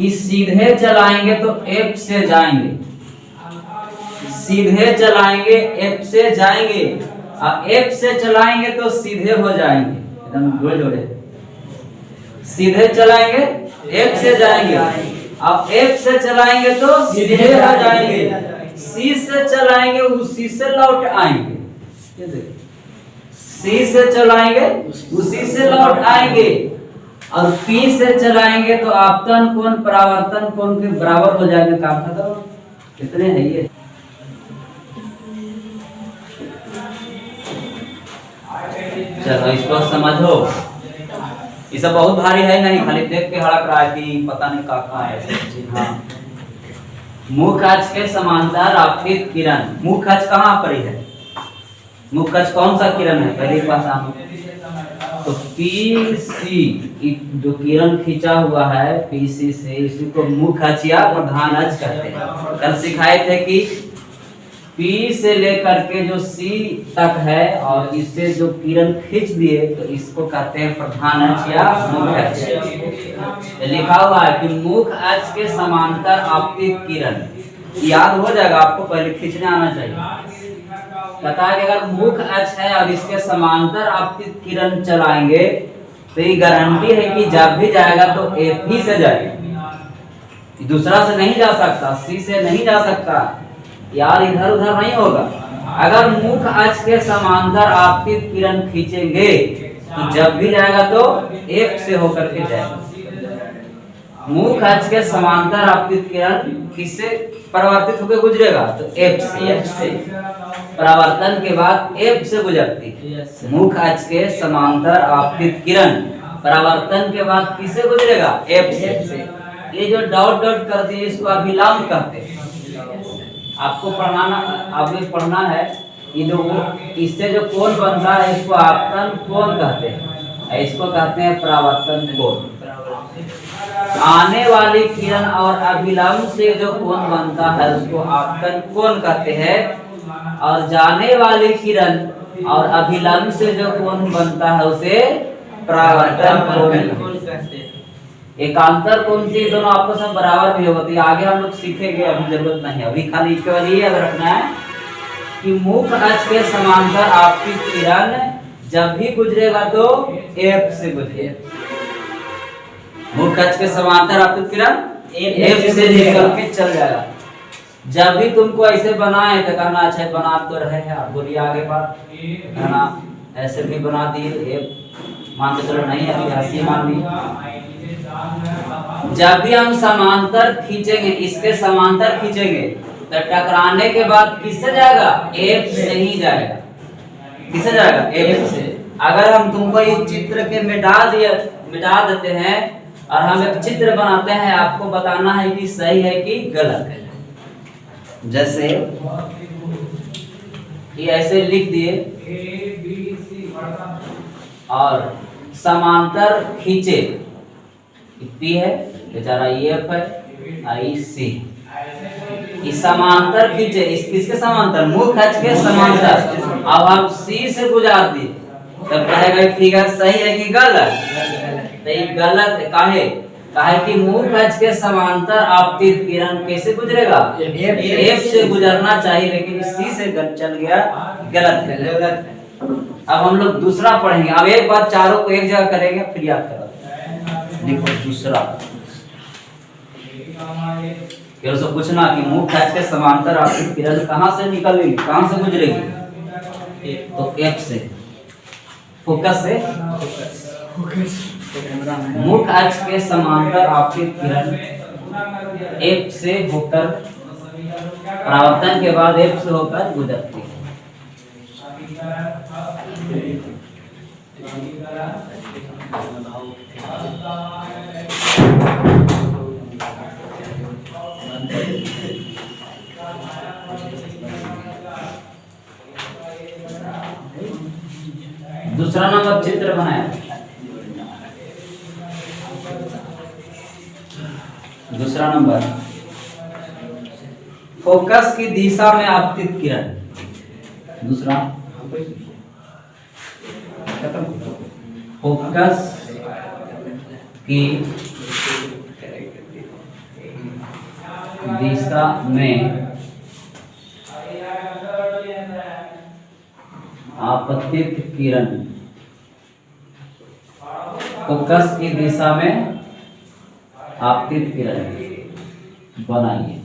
कि सीधे चलाएंगे तो F से जाएंगे, सीधे चलाएंगे F से जाएंगे, और F से चलाएंगे तो सीधे हो जाएंगे, एकदम जोड़े जोड़े। सीधे चलाएंगे F से जाएंगे, अब F से चलाएंगे तो सीधे हो जाएंगे, C से चलाएंगे उसी से लौट आएंगे, C से चलाएंगे उसी से लौट आएंगे, और P से चलाएंगे तो आपतन कोण परावर्तन कोण के बराबर हो जाएंगे। काम खत्म। कितने है ये? चलो इसको समझो, ये सब बहुत भारी है नहीं, खाली देख के हड़क रहा है कि पता नहीं कहाँ है। हाँ, मुख्य अक्ष के समांतर आपतित किरण, मुख्य अक्ष कहाँ पर है? मुख्य अक्ष कौन सा किरण है? पहले पास आप तो PC जो किरण खींचा हुआ है PC से, इसी को मुख्य अक्ष या प्रधान अक्ष कहते हैं। कल सिखाए थे कि P से लेकर के जो C तक है और इससे जो किरण खींच दिए तो इसको कहते हैं प्रधान अक्ष या मुख्य अक्ष। लिखा हुआ है कि मुख्य अक्ष के समांतर आपतित किरण, याद हो जाएगा आपको, पहले खींचने आना चाहिए। पता है कि अगर मुख्य अक्ष है और इसके समांतर आपतित किरण चलाएंगे तो ये गारंटी है कि जब भी जाएगा तो F ही से जाएगा, दूसरा से नहीं जा सकता, C से नहीं जा सकता यार, इधर उधर नहीं होगा। अगर मुख्य अक्ष के समांतर आपतित किरण खींचेंगे तो जब भी जाएगा तो F से होकर के जाएगा। मुख्य अक्ष के समांतर आपतित किरण किससे परावर्तित होकर गुजरेगा? तो F से। परावर्तन के बाद F से गुजरती है। मुख्य अक्ष के समांतर आपतित किरण परावर्तन के बाद किससे गुजरेगा? F से। ये जो डॉट डॉट कर दिए इसको अभिलंब कहते हैं। आपको पढ़ना है, ये जो इससे जो कोण बनता है इसको आपतन कोण कहते हैं, इसको कहते हैं परावर्तन कोण। आने वाली किरण और अभिलंब से जो कोण बनता है उसको आपतन कोण कहते हैं, और जाने वाली किरण और अभिलंब से जो कोण बनता है उसे परावर्तन कोण कहते हैं। एकांतर कोण से दोनों आपस में बराबर भी होती है, आगे हम लोग सीखेंगे, अभी जरूरत नहीं है, अभी खाली केवल ये याद रखना है कि मुख्य अक्ष के समांतर आपतित किरण जब भी गुजरेगा तो F से गुजरेगा। मुख्य अक्ष के समांतर आपतित किरण F से निकल के चल जाएगा। जब भी तुमको ऐसे बनाए तो कहना अच्छा बना तो रहे हैं, आप बोलिए आगे बात, कहना ऐसे भी बना दिए, F मान के चलो नहीं है, ऐसे मान ली। जब भी हम समांतर खींचेंगे, इसके समांतर खींचेंगे तो टकराने के बाद किससे जाएगा? F से ही जाएगा। किससे जाएगा? F से। अगर हम तुमको इस चित्र के मिटा देते हैं और हम एक चित्र बनाते हैं, आपको बताना है कि सही है कि गलत है। जैसे ये ऐसे लिख दिए और समांतर खींचे, P है बेचारा, F है, C, इस समांतर खींचे, किसके समांतर? मुख्य अक्ष के समांतर। अब हम C से गुजार दिए तब कहेगा ठीक है, सही है कि गलत? तो ये गलत है। काहे कि मुख्य अक्ष के समांतर आपतित किरण कैसे गुजरेगा? F से गुजरना चाहिए, लेकिन C से चल गया, गलत है। अब हम लोग दूसरा पढ़ेंगे। अब एक बार चारों को एक जगह करेंगे, फिर याद करो। देखो दूसरा, केवल से पूछना कि मुख्य अक्ष के समांतर आपतित किरण कहाँ से निकलेगी, कहाँ से गुजरेगी? तो F से। फोकस से मुख्य अक्ष के समांतर आपतित किरण F से होकर परावर्तन के बाद F से होकर गुजरती है। दूसरा नंबर चित्र बनाया। दूसरा नंबर, फोकस की दिशा में आपतित किरण। दूसरा, फोकस की दिशा में आपतित किरण, फोकस की दिशा में आपतित किरण बनाइए।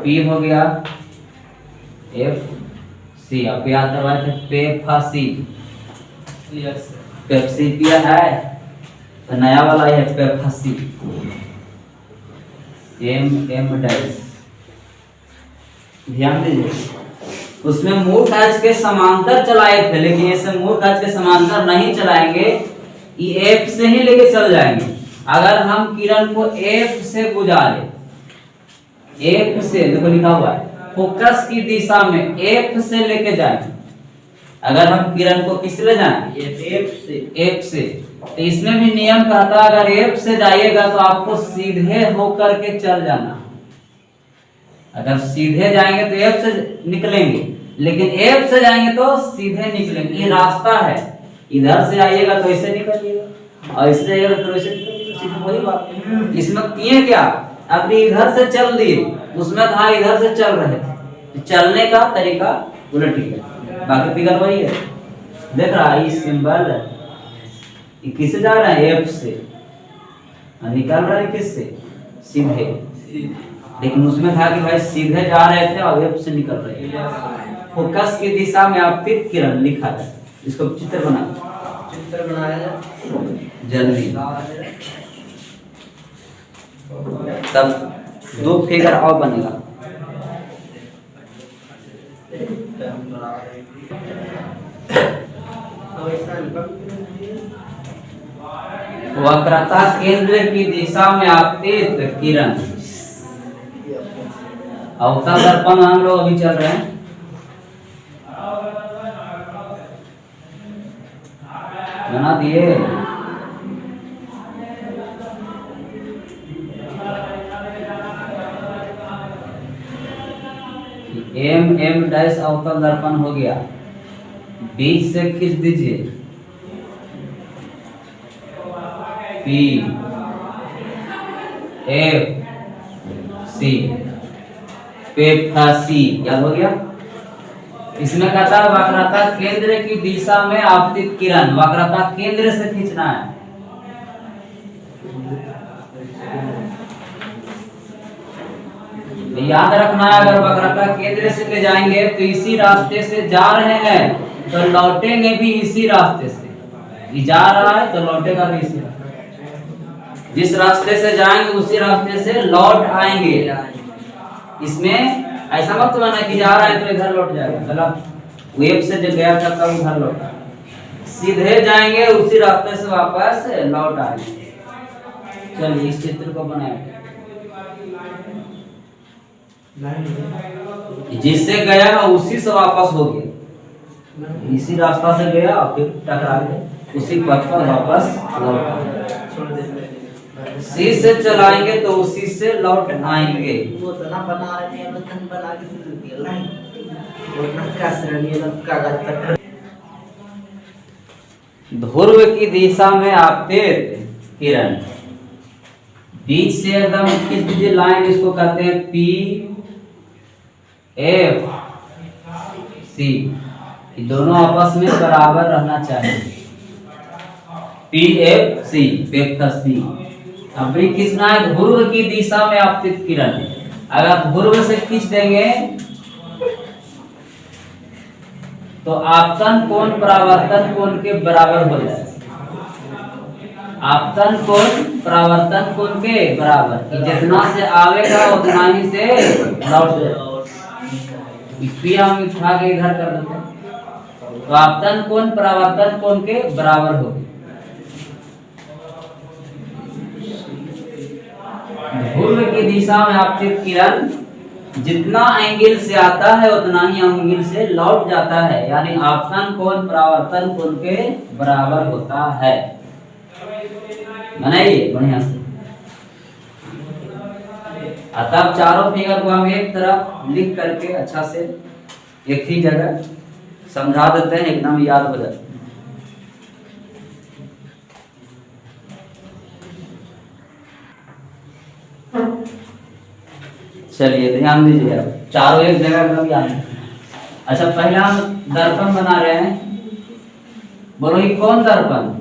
P हो गया, F C, आप याद करवाए थे पेप्सी, पेप्सी पिया है तो नया वाला है पेप्सी, M डैश। ध्यान दीजिए, उसमें मूल काज के समांतर चलाए थे, लेकिन ऐसे मूल काज के समांतर नहीं चलाएंगे, ये F से ही लेके चल जाएंगे। अगर हम किरण को F से गुजारे, F से, देखो लिखा हुआ है फोकस की दिशा में F से लेके जाएंगे। अगर हम किरण को किस ले जाएं? F से। तो इसमें भी नियम कहता है अगर F से जाइएगा तो आपको सीधे होकर के चल जाना। अगर सीधे जाएंगे तो F से निकलेंगे, लेकिन F से जाएंगे तो सीधे निकलेंगे। ये रास्ता है, इधर से आइएगा तो ऐसे निकलिएगा और इससे जाइएगा तो ऐसे निकलिएगा, वही बात। इसमें किए क्या, अपनी इधर से चल दिए, उसमें था इधर से चल रहे थे, चलने का तरीका उलट गया। बाकी फिगर वही है, देख रहा है ये सिंबल, ये किससे जा रहा है? F से, निकल रहा है किससे? सीधे। लेकिन उसमें था कि भाई सीधे जा रहे थे और F से निकल रहे थे। फोकस की दिशा में आपतित किरण लिखा है, इसको चित्र बनाया जाए जल्दी, तब दो फिगर और बनेगा। वक्रता केंद्र की दिशा में आपतित किरण, अवतल दर्पण हम लोग अभी चल रहे हैं, बना दिए। M डैश अवतल दर्पण हो गया, बीच से खींच दीजिए P F C, पेप्सी, याद हो गया। इसमें कहता है वक्रता केंद्र की दिशा में आपतित किरण, वक्रता केंद्र से खींचना है। याद रखना है, अगर वक्रता केंद्र से ले जाएंगे तो इसी रास्ते से जा रहे हैं तो लौटेंगे भी इसी रास्ते से, ये जा रहा है तो लौटेगा भी इसी रास्ते, जिस रास्ते से जाएंगे उसी रास्ते से लौट आएंगे। इसमें ऐसा मत माना कि जा रहा है तो इधर लौट जाएगा, गलत। वेब से जो गया था तब इधर लौटा, सीधे जाएंगे उसी रास्ते से वापस लौट आएंगे। चलिए इस चित्र को बनाएंगे, जिससे गया उसी से वापस हो गया, इसी रास्ता से गया फिर टकरा गया, उसी पथ पर वापस लौट। सी से चलाएंगे तो उसी से लौट आएंगे। ध्रुव की दिशा में आपतित किरण, बीच से एकदम खींच दीजिए लाइन, इसको कहते हैं P F C, दोनों आपस में बराबर रहना चाहिए। P F C, Pepsi. अब भी खींचना है ध्रुव की दिशा में आपतित किरण, अगर ध्रुव से खींच देंगे तो आपतन कोण परावर्तन कोण के बराबर हो जाएगा। आपतन कोण परावर्तन कोण के बराबर, कि जितना से आवेगा उतना ही से लौट जाएगा। हम उठा के इधर कर देते हैं तो आपतन कोण परावर्तन कोण के बराबर होगी। ध्रुव की दिशा में आपतित किरण जितना एंगल से आता है उतना ही एंगल से लौट जाता है, यानी आपतन कोण परावर्तन कोण के बराबर होता है। बनाइए बढ़िया से। तब चारों फिगर को हम एक तरफ लिख करके अच्छा से एक ही जगह समझा देते हैं, एकदम याद हो जाए। चलिए ध्यान दीजिए, अब चारों एक जगह एकदम याद है। अच्छा, पहला हम दर्पण बना रहे हैं। बोलो ये कौन दर्पण?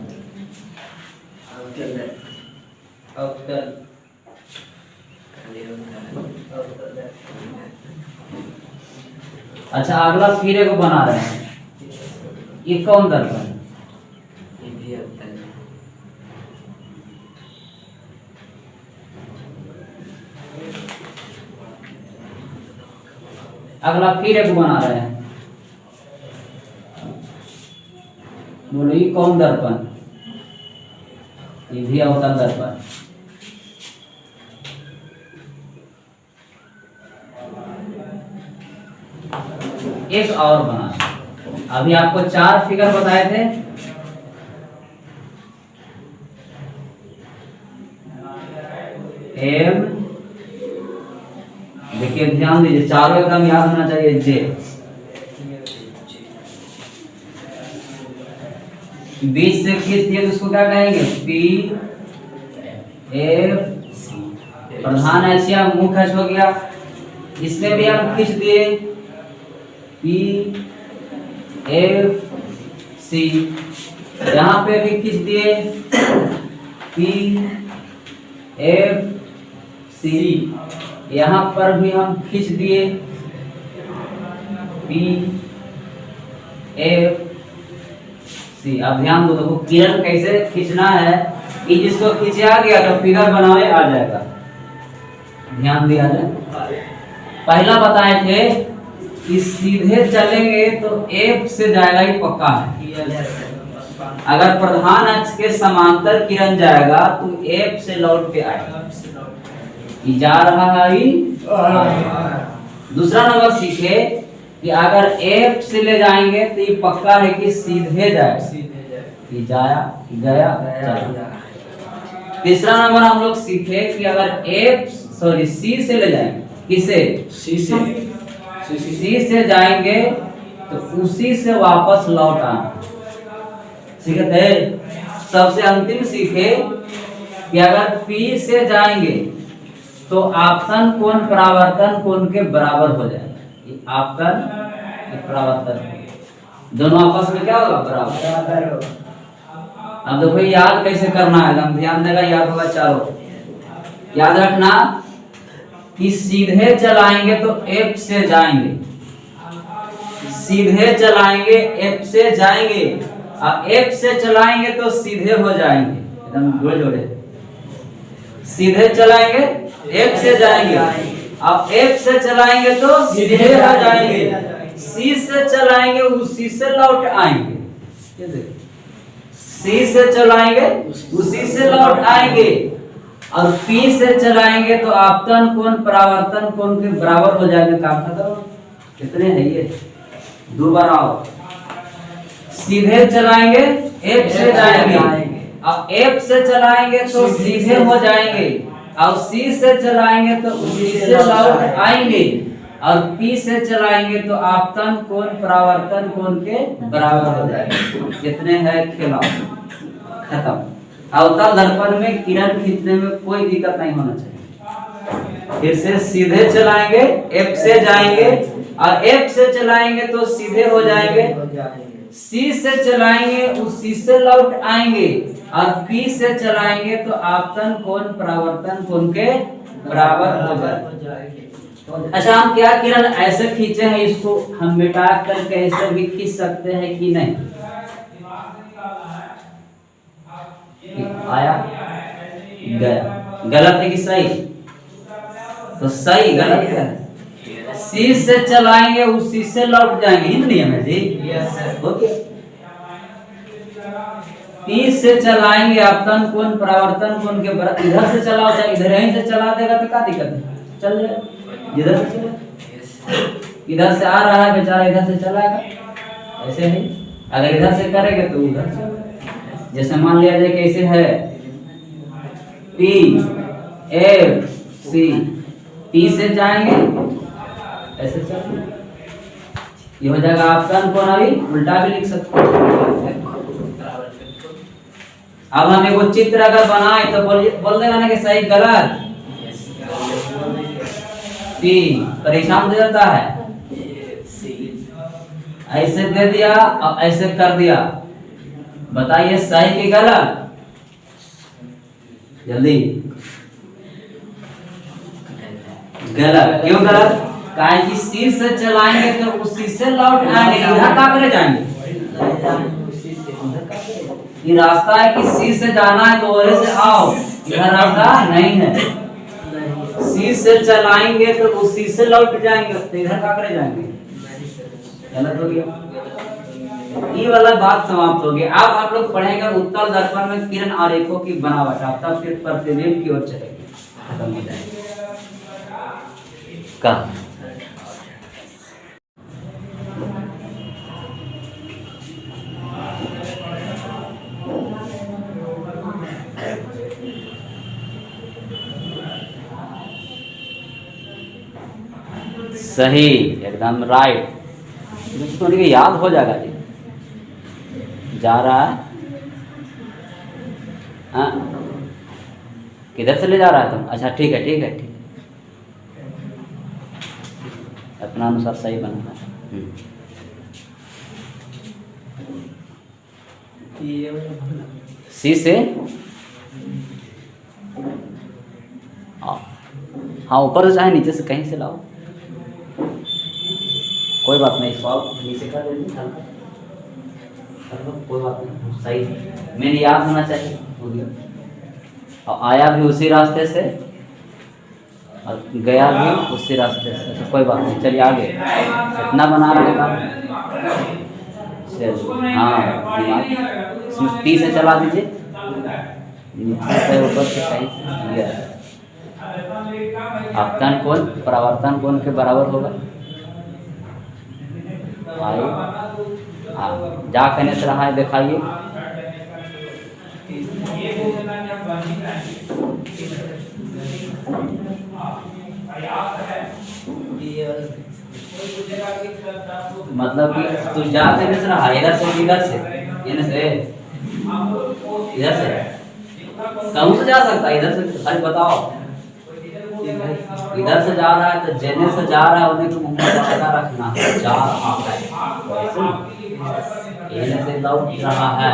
अच्छा, अगला फिर एक बना रहे हैं, ये कौन दर्पण? अगला फिर एक बना रहे हैं, बोलो ये कौन दर्पण? ये भी अवतल दर्पण। एक और बना, अभी आपको 4 फिगर बताए थे। एम, देखिए ध्यान दीजिए, चारों एकदम याद होना चाहिए। जे, बीच से खींच दिए तो उसको क्या कहेंगे? P F C. प्रधान एशिया मुख्य हो गया, इसमें भी हम खींच दिए पी एफ सी। यहाँ पे भी खींच दिए पी एफ सी। यहाँ पर भी हम खींच दिए पी एफ सी। अब ध्यान दो, देखो किरण कैसे खींचना है, ये जिसको खींचा गया तो फिगर बनाए आ जाएगा। ध्यान दिया जाए, पहला बताए थे कि सीधे चलेंगे तो एफ से जाएगा, ये पक्का है। अगर प्रधान अक्ष के समांतर किरण जाएगा तो एफ से लौट के आएगा, जा रहा है। दूसरा नंबर सीखे कि अगर एफ से ले जाएंगे तो ये पक्का है कि सीधे जाएगा, ये जाया गया चला। तीसरा नंबर हम लोग सीखे कि अगर सी से ले जाएंगे, किसे? सी से जाएंगे तो उसी से वापस लौट आना। सीखे थे। सबसे अंतिम सीखे कि अगर पी से जाएंगे तो आपतन कोण परावर्तन कोण के बराबर हो जाएगा। आपतन परावर्तन दोनों आपस में क्या होगा? बराबर। अब देखो याद कैसे करना है, हम ध्यान देगा, याद होगा चारों। याद रखना कि सीधे चलाएंगे तो एफ से जाएंगे, सीधे चलाएंगे एफ से जाएंगे, और एफ से चलाएंगे तो सीधे हो जाएंगे, एकदम जोड़े जोड़े। सीधे चलाएंगे एफ से जाएंगे, अब एफ से चलाएंगे तो सीधे हो जाएंगे। सी से चलाएंगे उसी से लौट आएंगे, सी से चलाएंगे उसी से लौट आएंगे, और पी से चलाएंगे तो आपतन कोण परावर्तन कोण के बराबर हो जाएंगे। काम खत्म। कितने है ये? दोबारा आओ। सीधे चलाएंगे एफ से जाएंगे, अब एफ से चलाएंगे तो सीधे हो जाएंगे, और सी से चलाएंगे तो उसी से लौट आएंगे, और पी से चलाएंगे तो आपतन कोण परावर्तन कोण के बराबर हो जाएंगे। कितने हैं? खेला खत्म। अवतल दर्पण में किरण खींचने में कोई दिक्कत नहीं होना चाहिए। फिर से सीधे चलाएंगे एफ से जाएंगे, और एफ से चलाएंगे तो सीधे हो जाएंगे, सी से चलाएंगे उसी से लौट आएंगे, और पी से चलाएंगे तो आपतन कोण परावर्तन कोण के बराबर हो जाएंगे। अच्छा, हम क्या किरण ऐसे खींचे हैं, इसको हम मिटा करके ऐसे भी खींच सकते हैं कि नहीं? आया गया, गलत है कि सही? तो सही गलत है। सी से चलाएंगे उसी से लौट जाएंगे, हिंद नियम है जी। ओके। पी से चलाएंगे आपतन कोण परावर्तन कोण के बराबर। इधर से चलाओ चाहे इधर ही से चला देगा तो क्या दिक्कत है? चल जाए, इधर से चला, इधर से आ रहा है बेचारा, इधर से चलाएगा। ऐसे ही अगर इधर से करेंगे तो उधर से। जैसे मान लिया जाए कैसे है, पी एफ सी, पी से जाएंगे ऐसे चल, ये हो जाएगा आपतन कोण, अभी उल्टा भी लिख सकते हैं। अब हम एक चित्र अगर बनाए तो बोल देगा ना कि सही गलत, तीन परेशान दे देता है। ऐसे दे दिया और ऐसे कर दिया, बताइए सही कि गलत? जल्दी। गलत। क्यों गलत? काहे कि सी से चलाएंगे तो उसी से लौट आएंगे, इधर का करे जाएंगे। ये रास्ता है कि सी से जाना है तो ओरे से आओ, इधर रास्ता नहीं है। सी से चलाएंगे तो उसी से लौट जाएंगे, तो इधर का करे जाएंगे। गलत हो गया। ये वाला बात समाप्त हो गया। अब आप लोग पढ़ेंगे उत्तल दर्पण में किरण आरेखों की बनावट, तब फिर प्रतिबिंब की ओर चलेगी, खत्म हो जाएगी। का सही, एकदम राइट। तो याद हो जाएगा जी। जा रहा है, हाँ किधर से ले जा रहा है तुम? अच्छा ठीक है ठीक है ठीक है, अपना अनुसार सही बना है। सी से हाँ ऊपर से चाहे नीचे से कहीं से लाओ, कोई बात नहीं। सॉल्व नीचे कर देंगे, कोई बात नहीं, सही मैंने याद होना चाहिए, हो गया। और आया भी उसी रास्ते से और गया भी उसी रास्ते से, तो कोई बात नहीं। चलिए आगे, इतना बना रहे काम। हाँ इसमें टी से चला दीजिए, ऊपर से सही से। आपतन कोण परावर्तन कोण के बराबर होगा। जा कहने से रहा है, दिखाइए। मतलब कि तू जा कहने से रहा, इधर से इधर से इधर से कहूँ से जा सकता है, इधर से खाली बताओ। इधर से जा रहा है तो जेने से जा रहा है उन्हें को मुंह में रखना है, जा रहा है। इधर से लौट रहा है,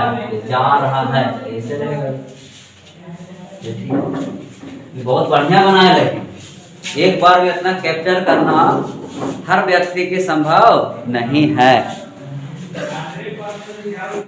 जा रहा है, ऐसे रहेगा। बहुत बढ़िया बना है, लेकिन एक बार भी इतना कैप्चर करना हर व्यक्ति के संभव नहीं है।